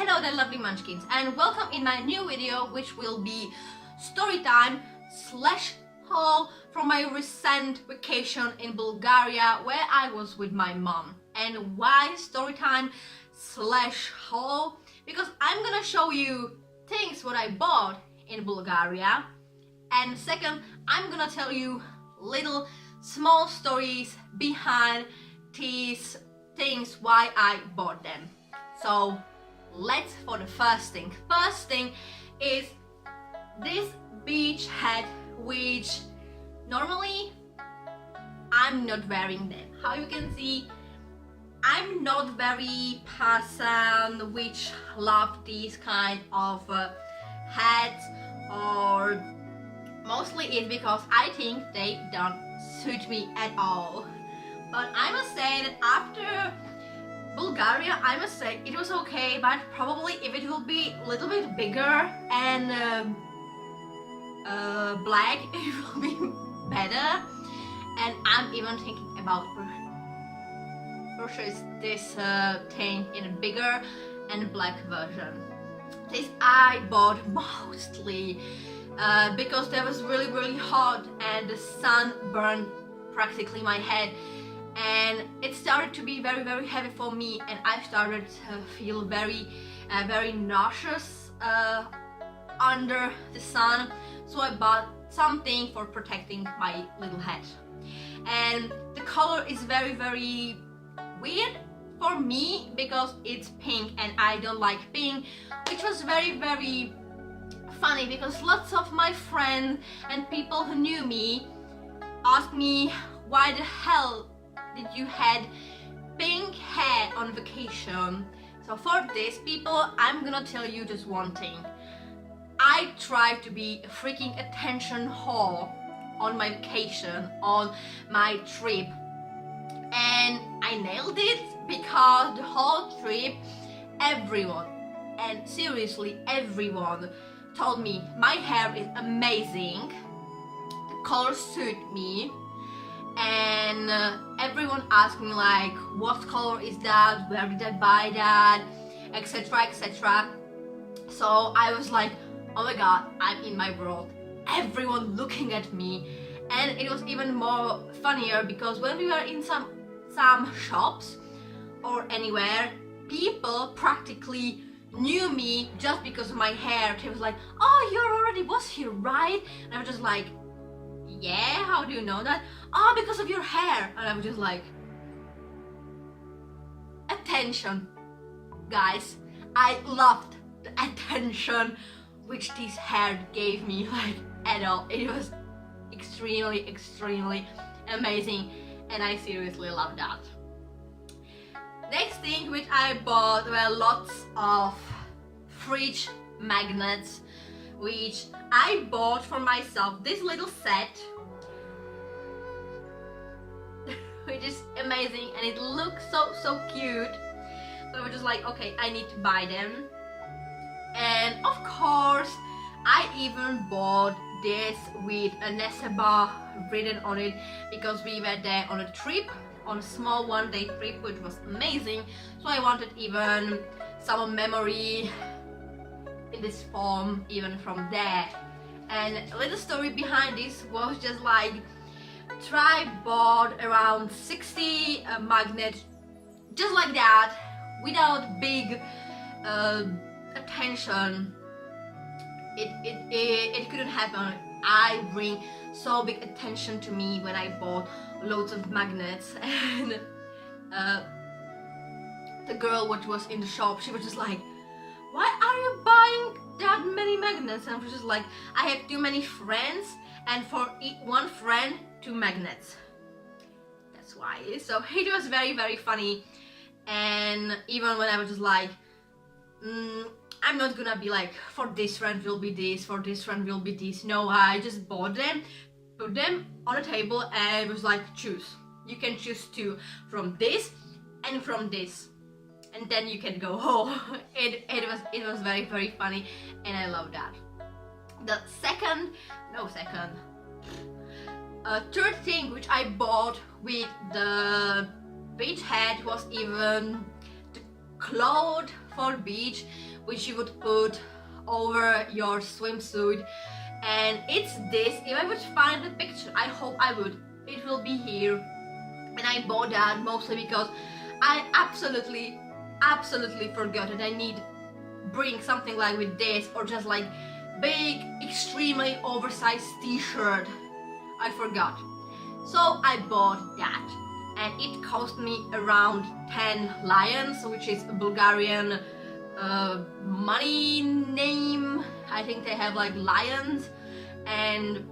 Hello there lovely munchkins, and welcome in my new video, which will be story time / haul from my recent vacation in Bulgaria where I was with my mom. And why story time / haul? Because I'm gonna show you things what I bought in Bulgaria, and second, I'm gonna tell you little small stories behind these things why I bought them. So let's for the first thing. First thing is this beach hat, which normally I'm not wearing them. How you can see, I'm not very person which love these kind of hats, or mostly it's because I think they don't suit me at all. But I must say that after Bulgaria, I must say it was okay, but probably if it will be a little bit bigger and black, it will be better. And I'm even thinking about purchase this thing in a bigger and black version. This I bought mostly because there was really hot and the sun burned practically my head, and it started to be very heavy for me, and I started to feel very nauseous under the sun. So I bought something for protecting my little head, and the color is very weird for me because it's pink and I don't like pink, which was very funny because lots of my friends and people who knew me asked me, why the hell did you had pink hair on vacation? So for these people, I'm gonna tell you just one thing. I tried to be a freaking attention whore on my vacation, on my trip, and I nailed it because the whole trip everyone, and seriously everyone, told me my hair is amazing, the colors suit me, and everyone asked me like, what color is that, where did I buy that, etc. So I was like, oh my god, I'm in my world, everyone looking at me. And it was even more funnier because when we were in some shops or anywhere, people practically knew me just because of my hair. They was like, oh, you already was here, right? And I was just like, yeah, how do you know that? Oh, because of your hair. And I was just like, attention, guys. I loved the attention which this hair gave me, like, at all. It was extremely amazing, and I seriously love that. Next thing which I bought were lots of fridge magnets, which I bought for myself. This little set, which is amazing, and it looks so cute. So I was just like, okay, I need to buy them. And of course, I even bought this with a Neseba written on it because we were there on a trip, on a small one-day trip, which was amazing. So I wanted even some memory in this form even from there. And a little story behind this was just like, try bought around 60 magnets just like that, without big attention. It couldn't happen. I bring so big attention to me when I bought loads of magnets, and the girl which was in the shop, she was just like, why are you buying that many magnets? And I was just like, I have too many friends, and for one friend 2 magnets, that's why. So it was very funny. And even when I was just like, I'm not gonna be like, for this friend will be this, for this friend will be this. No, I just bought them, put them on a table, and it was like, choose. You can choose 2 from this and from this, and then you can go home. It was very funny, and I love that. The third thing which I bought with the beach hat was even the clothes for beach, which you would put over your swimsuit, and it's this. If I would find the picture, I hope I would, it will be here. And I bought that mostly because I absolutely forgot that I need bring something like with this, or just like big extremely oversized t-shirt. I forgot, so I bought that, and it cost me around 10 lions, which is a Bulgarian money name. I think they have like lions, and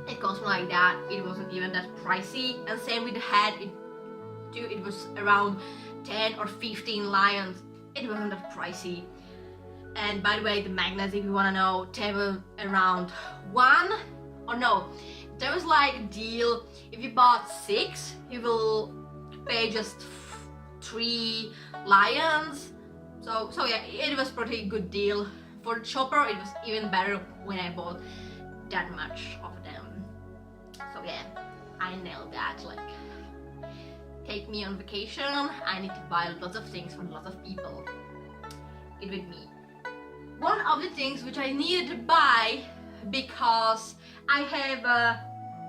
it cost me like that. It wasn't even that pricey, and same with the hat. It was around 10 or 15 lions. It wasn't that pricey. And by the way, the magnets, if you wanna know, they were around one, or no, there was like a deal. If you bought 6, you will pay just 3 lions. So yeah, it was pretty good deal. For the chopper, it was even better when I bought that much of them. So yeah, I nailed that. Like, take me on vacation, I need to buy lots of things for lots of people. It with me. One of the things which I needed to buy, because I have a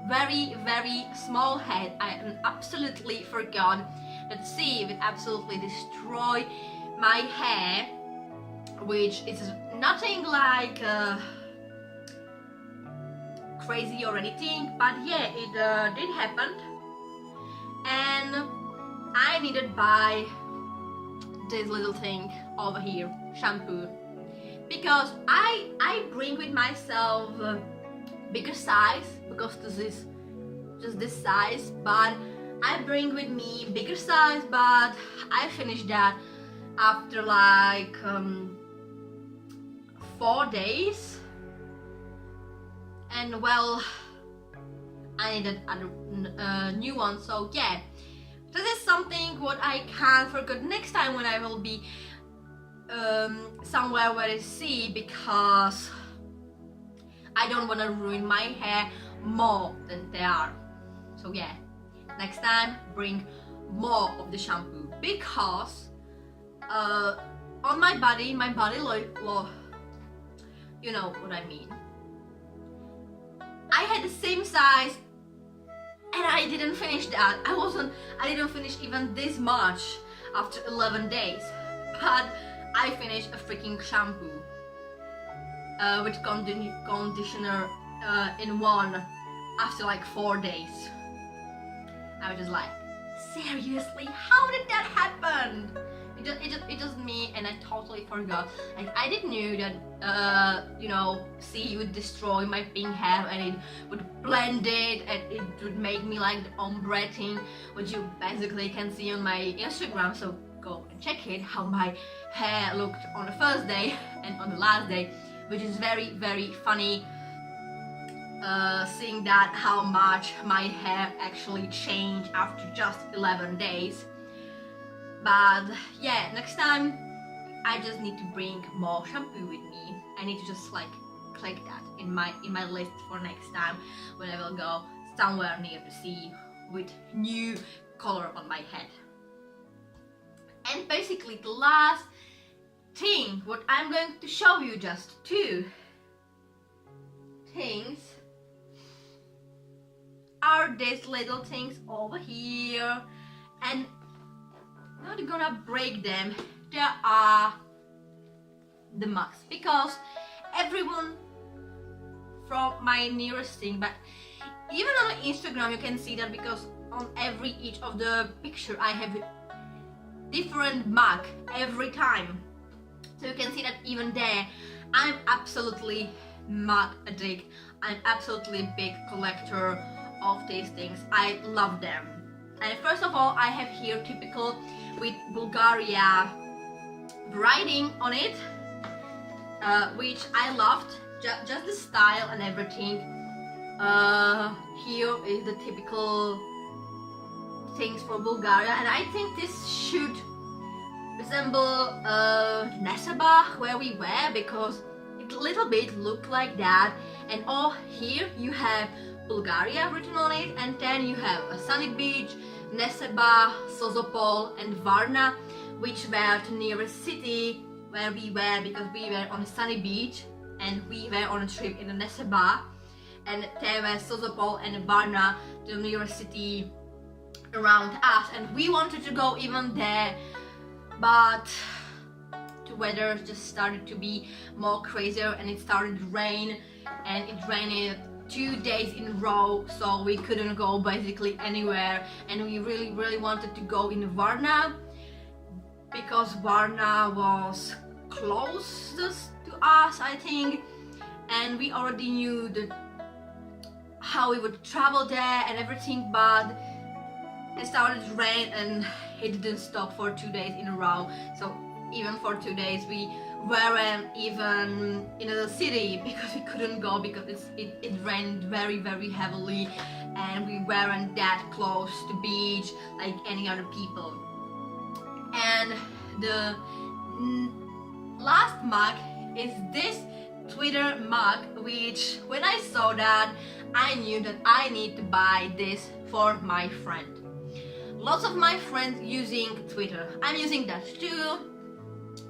very small head, I absolutely forgot that C will absolutely destroy my hair, which is nothing like crazy or anything, but yeah, it did happen, and I needed to buy this little thing over here, shampoo, because I bring with myself bigger size, because this is just this size, but I bring with me bigger size, but I finished that after like 4 days, and well, I needed a new one. So yeah, this is something what I can't forget next time when I will be somewhere where I see, because I don't want to ruin my hair more than they are. So yeah, next time bring more of the shampoo, because on my body you know what I mean. I had the same size, and I didn't finish that. I didn't finish even this much after 11 days, but I finished a freaking shampoo with conditioner in one after like 4 days. I was just like, seriously, how did that happen? It just me, and I totally forgot. Like, I didn't knew that you know, C would destroy my pink hair, and it would blend it, and it would make me like the ombre thing, which you basically can see on my Instagram. So go and check it, how my hair looked on the first day and on the last day, which is very funny. Seeing that how much my hair actually changed after just 11 days. But yeah, next time I just need to bring more shampoo with me. I need to just like click that in my list for next time when I will go somewhere near the sea with new color on my head. And basically the last thing what I'm going to show you, just 2 things, are these little things over here, and I'm not gonna break them. There are the mugs, because everyone from my nearest thing, but even on Instagram you can see that, because on each of the picture I have different mug every time, so you can see that even there I'm absolutely mug addict. I'm absolutely big collector of these things. I love them. And first of all, I have here typical with Bulgaria writing on it, which I loved, just the style and everything. Here is the typical things for Bulgaria, and I think this should resemble Neseba where we were, because it a little bit looked like that. And all here you have Bulgaria written on it, and then you have a sunny beach, Neseba, Sozopol and Varna, which were the nearest city where we were, because we were on a sunny beach and we were on a trip in the Neseba, and there were Sozopol and Varna, the nearest city around us, and we wanted to go even there, but the weather just started to be more crazier and it started to rain, and it rained 2 days in a row, so we couldn't go basically anywhere. And we really wanted to go in Varna because Varna was closest to us, I think, and we already knew how we would travel there and everything, but it started to rain and it didn't stop for 2 days in a row. So even for 2 days we weren't even in the city because we couldn't go because it rained very heavily, and we weren't that close to beach like any other people. And the last mug is this Twitter mug, which when I saw that, I knew that I need to buy this for my friend. Lots of my friends using Twitter. I'm using that too,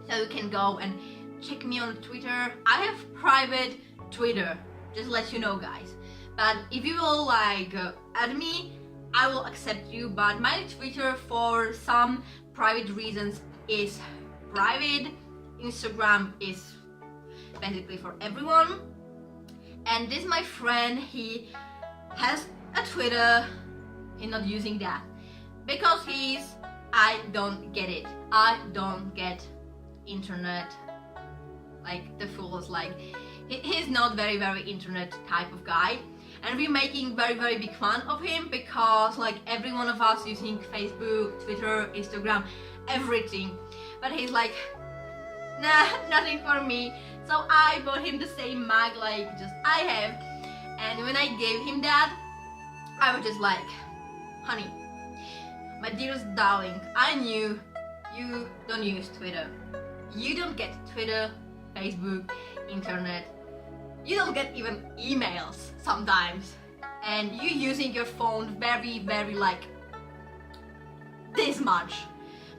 so you can go and check me on Twitter. I have private Twitter, just let you know, guys. But if you will like add me, I will accept you, but my Twitter for some private reasons is private. Instagram is basically for everyone. And this my friend, he has a Twitter, he's not using that because I don't get it. I don't get internet like the fools. Like he's not very internet type of guy, and we're making very big fun of him because like every one of us using Facebook, Twitter, Instagram, everything, but he's like, nah, nothing for me. So I bought him the same mug like just I have, and when I gave him that, I was just like, honey, my dearest darling, I knew you don't use Twitter. You don't get Twitter, Facebook, internet. You don't get even emails sometimes. And you using your phone very like this much.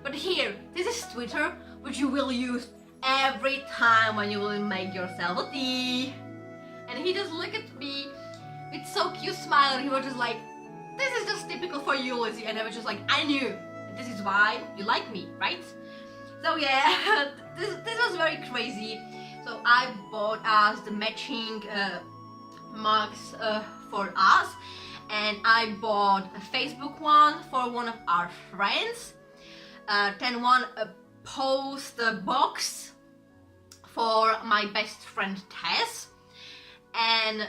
But here, this is Twitter, which you will use every time when you will make yourself a tea. And he just looked at me with so cute smile, and he was just like, this is just typical for you, Lizzy. And I was just like, I knew this is why you like me, right? So yeah, this was very crazy. So I bought us the matching mugs for us, and I bought a Facebook one for one of our friends, then one post box for my best friend Tess, and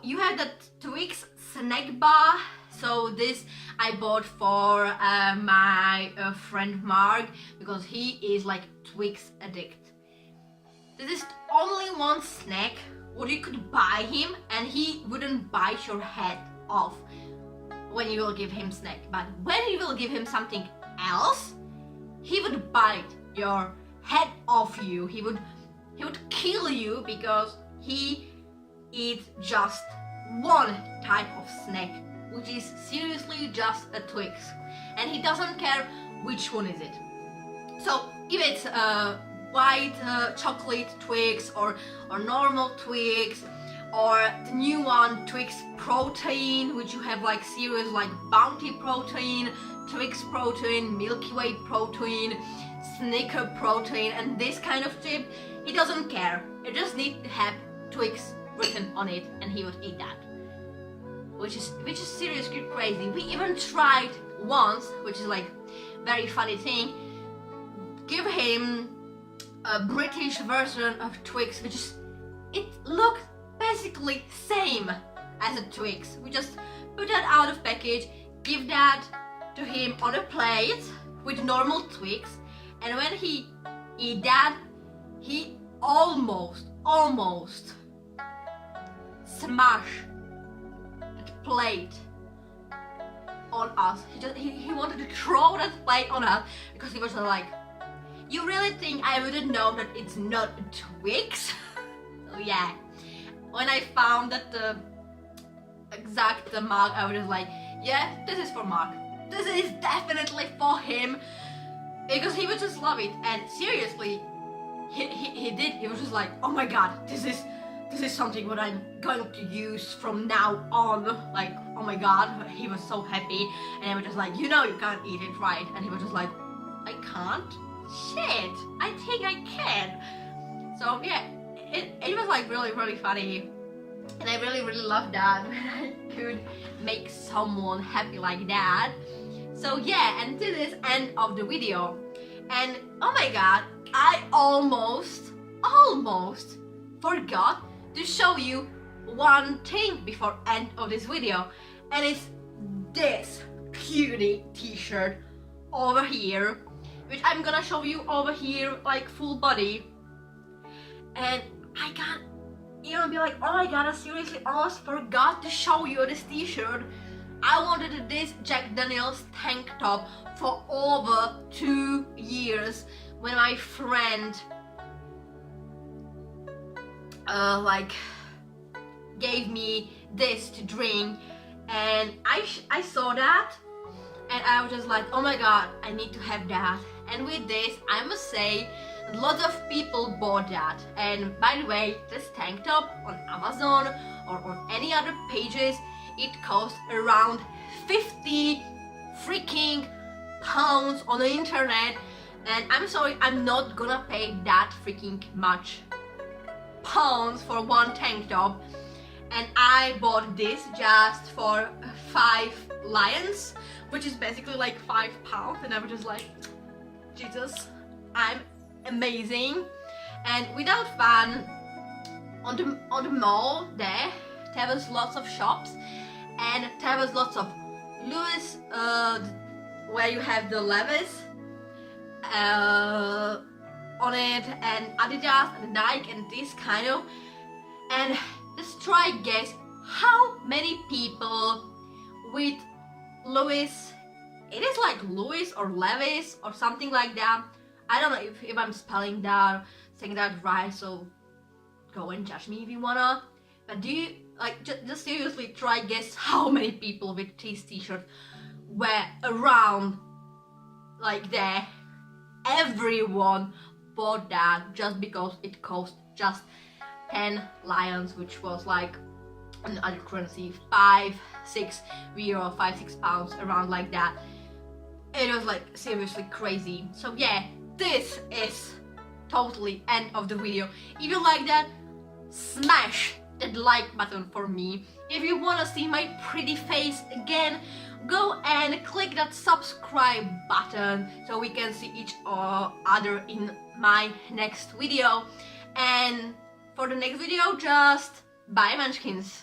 you have that Twix snack bar. So this I bought for my friend Mark because he is like Twix addict. This is only one snack what you could buy him, and he wouldn't bite your head off when you will give him snack. But when you will give him something else, he would bite your head off you. He would kill you because he eats just one type of snack, which is seriously just a Twix, and he doesn't care which one is it. So if it's white chocolate Twix or normal Twix, or the new one Twix protein, which you have like serious like Bounty protein, Twix protein, Milky Way protein, Snicker protein, and this kind of chip, he doesn't care. You just need to have Twix written on it, and he would eat that. Which is seriously crazy. We even tried once, which is like very funny thing, give him a British version of Twix, which is, it looked basically same as a Twix. We just put that out of package, give that to him on a plate with normal Twix, and when he eat that, he almost smash that plate on us. He wanted to throw that plate on us because he was like, you really think I wouldn't know that it's not a Twix? So yeah, when I found that the exact mug, I was just like, yeah, this is for Mark. This is definitely for him. because he would just love it. And seriously, he did. He was just like, oh my god, this is something what I'm going to use from now on. Like, oh my god, he was so happy. And I was just like, you know, you can't eat it, right? And he was just like, I can't? Shit, I think I can. So yeah, it was like really, really funny. And I really, really loved that when I could make someone happy like that. So yeah, and this is end of the video. And oh my god, I almost forgot to show you one thing before end of this video. And it's this cutie t-shirt over here, which I'm gonna show you over here, like full body. And I can't even be like, oh my god, I seriously almost forgot to show you this t-shirt. I wanted this Jack Daniels tank top for over 2 years when my friend like gave me this to drink, and I saw that and I was just like, oh my god, I need to have that. And with this, I must say, lots of people bought that. And by the way, this tank top on Amazon or on any other pages, it costs around 50 freaking pounds on the internet. And I'm sorry, I'm not gonna pay that freaking much pounds for one tank top. And I bought this just for 5 lions, which is basically like £5. And I was just like, Jesus, I'm amazing. And without fun, on the mall there was lots of shops, and there was lots of Louis, where you have the Levi's on it, and Adidas and Nike and this kind of. And just try guess how many people with Louis, it is like Louis or Levi's or something like that. I don't know if I'm spelling that, saying that right, so go and judge me if you wanna. But do you, like, just seriously try guess how many people with these t-shirts were around like there. Everyone bought that just because it cost just 10 lions, which was like in other currency 5-6 euro, 5-6 pounds, around like that. It was like seriously crazy. So yeah, this is totally end of the video. If you like that, smash that like button for me. If you wanna see my pretty face again, go and click that subscribe button so we can see each other in my next video. And for the next video, just bye Munchkins.